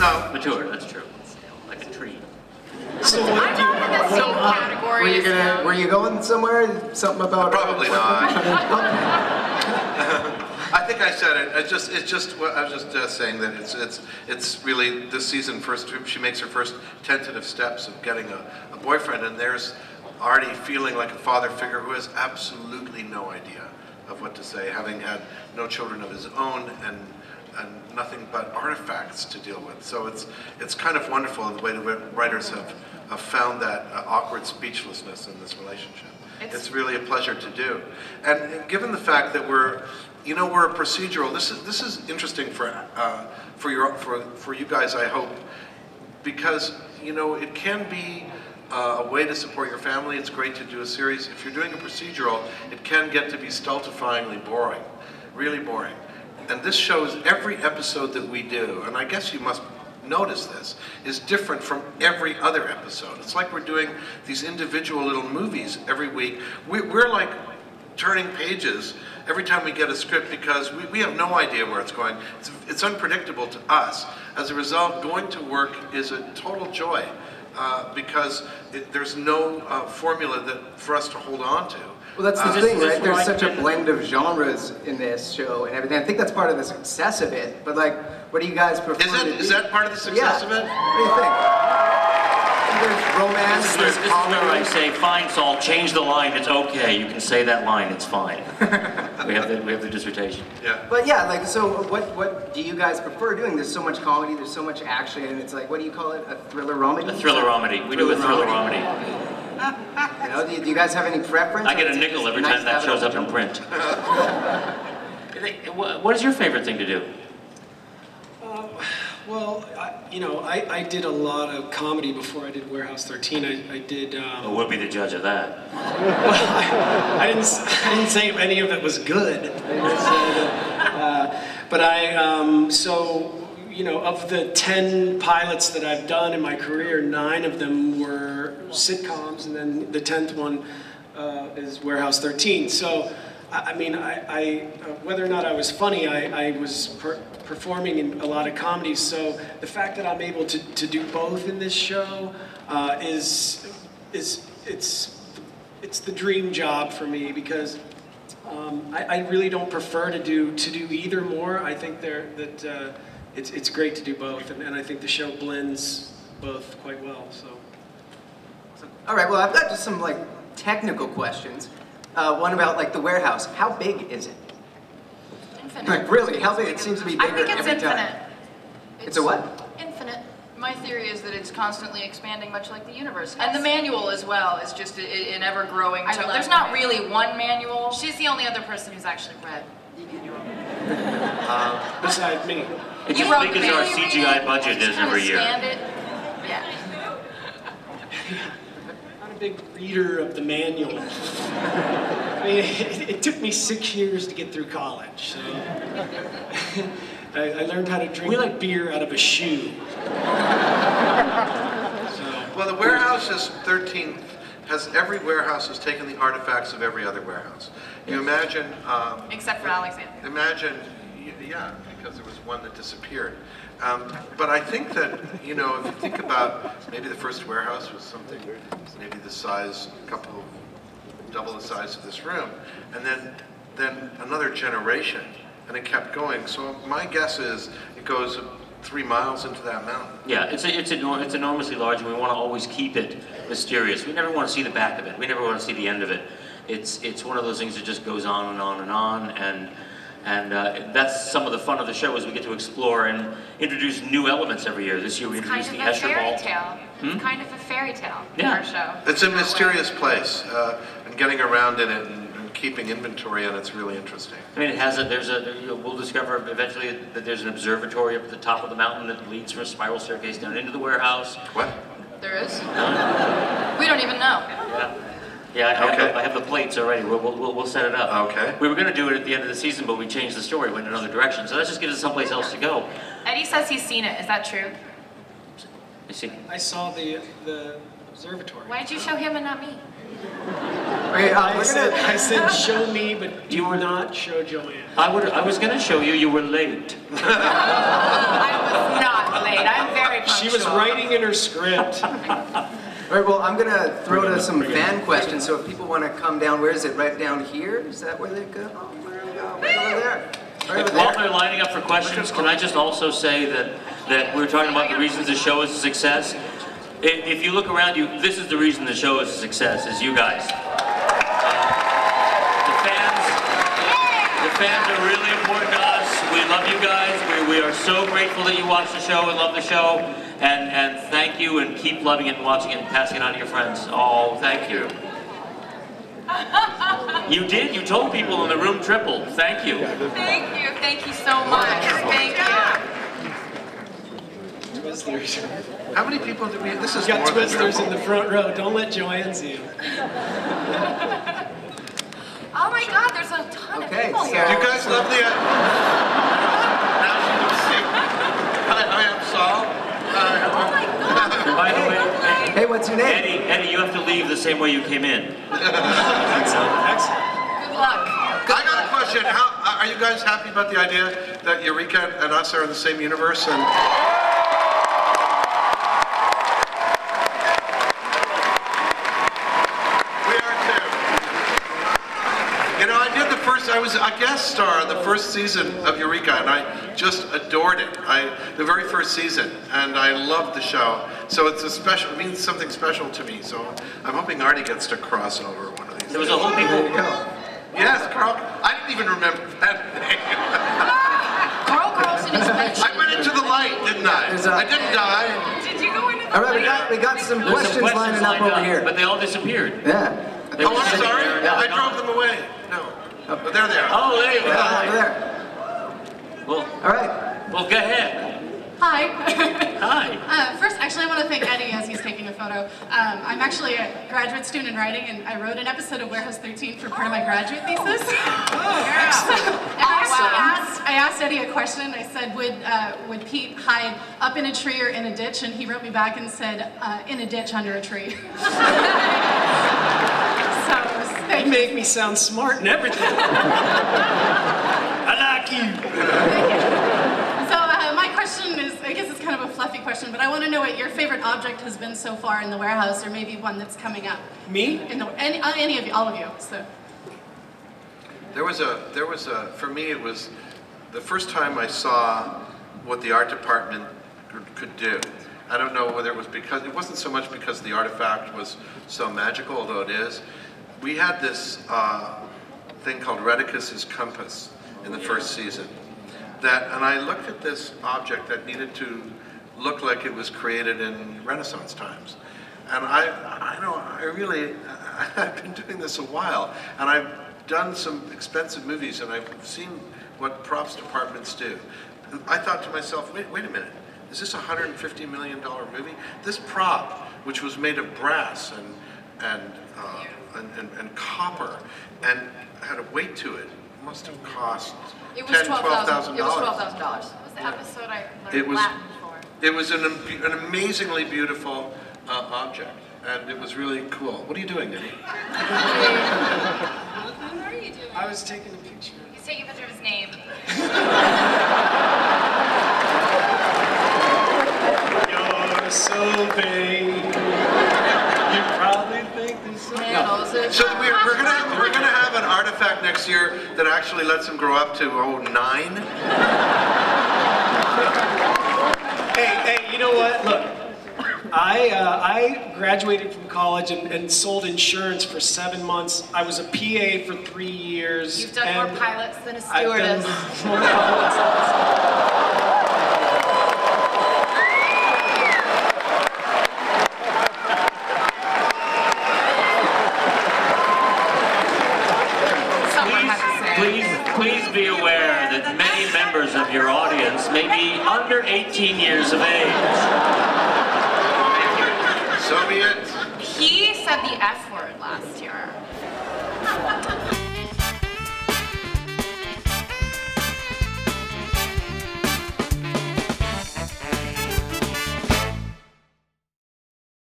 No. Mature, that's true. Like a tree. So I'm not in the same category. Were you going somewhere? Something about? Probably not. I think I said it. I was just saying that it's really this season. First, she makes her first tentative steps of getting a boyfriend, and there's Artie feeling like a father figure who has absolutely no idea of what to say, having had no children of his own and nothing but artifacts to deal with. So it's kind of wonderful the way the writers have found that awkward speechlessness in this relationship. It's really a pleasure to do. And given the fact that we're a procedural, this is interesting for you guys, I hope, because it can be a way to support your family. It's great to do a series. If you're doing a procedural, it can get to be stultifyingly boring, really boring. And this shows every episode that we do, and I guess you must notice this, is different from every other episode. It's like we're doing these individual little movies every week. We're like turning pages every time we get a script because we have no idea where it's going. It's unpredictable to us. As a result, going to work is a total joy because there's no formula for us to hold on to. Well, that's the thing, right? There's such a blend of genres in this show and everything. I think that's part of the success of it. But like, what do you guys prefer? Is that part of the success of it? What do you think? There's romance, This is where I say, fine, Saul, change the line. It's okay. You can say that line. It's fine. we have the dissertation. Yeah. But yeah, like, so what do you guys prefer doing? There's so much comedy. There's so much action, and it's like, what do you call it? A thriller-romedy? A thriller-romedy. We do a thriller-romedy. Do you guys have any preference? I get a nickel every time that shows up in print. What is your favorite thing to do? Well, I did a lot of comedy before I did Warehouse 13. I did. We'll be the judge of that. Well, I didn't say if any of it was good. Of the 10 pilots that I've done in my career, 9 of them were sitcoms, and then the 10th one is Warehouse 13. So, whether or not I was funny, I was performing in a lot of comedies. So the fact that I'm able to do both in this show it's the dream job for me because I really don't prefer to do either more. I think it's great to do both, and I think the show blends both quite well. So. All right. Well, I've got just some like technical questions. One about like the warehouse. How big is it? Infinite. Like really? How big? It seems to be bigger every time. I think it's infinite. It's a what? Infinite. My theory is that it's constantly expanding, much like the universe. And the manual as well is just an ever-growing tome. There's not really one manual. She's the only other person who's actually read. Besides me. It's as big as our CGI budget is every year. Yeah. I'm not a big reader of the manual. I mean, it took me 6 years to get through college, so I learned how to drink beer out of a shoe. Well, the Warehouse is 13th. Every warehouse has taken the artifacts of every other warehouse. You imagine... except for Alexander. Imagine, yeah, because there was one that disappeared. But I think that, if you think about maybe the first warehouse was something maybe the size, double the size of this room, and then another generation, and it kept going. So my guess is it goes 3 miles into that mountain. Yeah, it's enormously large, and we want to always keep it mysterious. We never want to see the back of it. We never want to see the end of it. It's one of those things that just goes on and on and on, and that's some of the fun of the show is we get to explore and introduce new elements every year. This year we introduced the Escher Vault. It's kind of a fairy tale. Yeah. Our show. It's a mysterious place, and getting around in it and keeping inventory on it's really interesting. I mean, we'll discover eventually that there's an observatory up at the top of the mountain that leads from a spiral staircase down into the warehouse. What? There is? We don't even know. Yeah, I have the plates already. We'll set it up. Okay. We were going to do it at the end of the season, but we changed the story, went in another direction. So that just gives us someplace else to go. Eddie says he's seen it. Is that true? I see. I saw the observatory. Why did you show him and not me? Okay, I said show me, but do not show Joanne. I was going to show you. You were late. I was not late. I'm very punctual. She was writing in her script. All right, well, I'm going to throw to some fan questions, so if people want to come down, where is it? Right down here? Is that where they go? Oh, where do they go? Right over there. Right over While there. they're lining up for questions, can I just also say that we're talking about the reasons the show is a success? If you look around you, this is the reason the show is a success, is you guys. The fans are really important to us. We love you guys. We are so grateful that you watch the show and love the show. And thank you, and keep loving it and watching it and passing it on to your friends. Oh, thank you. You did. You told people and the room tripled. Thank you. Thank you. Thank you so much. Thank you. Twizzlers. How many people did we? This is You got more than Twizzlers in triple. the front row. Don't let Joanne see them. Oh my God, there's a ton of Okay, people so- here. Do you guys love the? Now she can see. I am Saul. Oh my God. By the way, Hey, what's your name? Eddie, you have to leave the same way you came in. Excellent. Excellent. Good luck. I got a question. How are you guys happy about the idea that Eureka and us are in the same universe? And we are too. You know, I did the first. I was a guest star on the first season of Eureka, and I just adored it. The very first season, and I loved the show. So it's a special. It means something special to me. So I'm hoping Artie gets to cross over one of these. There was a whole There you people. go. Yes, Carl. I didn't even remember that name. Carl Carlson is mentioned. I went into the light, didn't I? There's a- I didn't die. Did you go into the All right, we got some There's some questions lining up lined over here. but they all disappeared. Yeah. They Oh, were I'm sitting sorry. there and I now drove them away. No. But they're there. Oh, there you go. Yeah, over there. Well, All right. go ahead. Hi. Hi. First, actually, I want to thank Eddie as he's taking a photo. I'm actually a graduate student in writing, and I wrote an episode of Warehouse 13 for part of my graduate thesis. And I asked Eddie a question. I said, would Pete hide up in a tree or in a ditch? And he wrote me back and said, in a ditch under a tree. So, thank You you. make me sound smart and everything. I like you. So my question is, I guess it's kind of a fluffy question, but I want to know what your favorite object has been so far in the warehouse, or maybe one that's coming up. Me? Any of you, all of you. So. There was a, for me it was the first time I saw what the art department could do. I don't know whether it was because, it wasn't so much because the artifact was so magical, although it is. We had this thing called Rheticus's compass in the first season. And I looked at this object that needed to look like it was created in Renaissance times. And I've been doing this a while, and I've done some expensive movies, and I've seen what props departments do. And I thought to myself, wait a minute, is this a $150 million movie? This prop, which was made of brass and copper, and had a weight to it, must have cost It was $12,000. $12,000. It was $12,000. That was the episode I It learned was- Latin for. It was an amazingly beautiful object, and it was really cool. What are you doing, Nidhi? What are you doing? I was taking a picture. He's taking a picture of his name. You're so vain. You probably think this is... So we're gonna have an artifact next year that actually lets him grow up to 9. Hey, you know what? Look, I graduated from college and sold insurance for 7 months. I was a PA for 3 years. You've done more pilots than a I've done stewardess. more pilots. Someone had to say. Please be aware that many members of your audience may be under 18 years of age. So be it. He said the F word last year.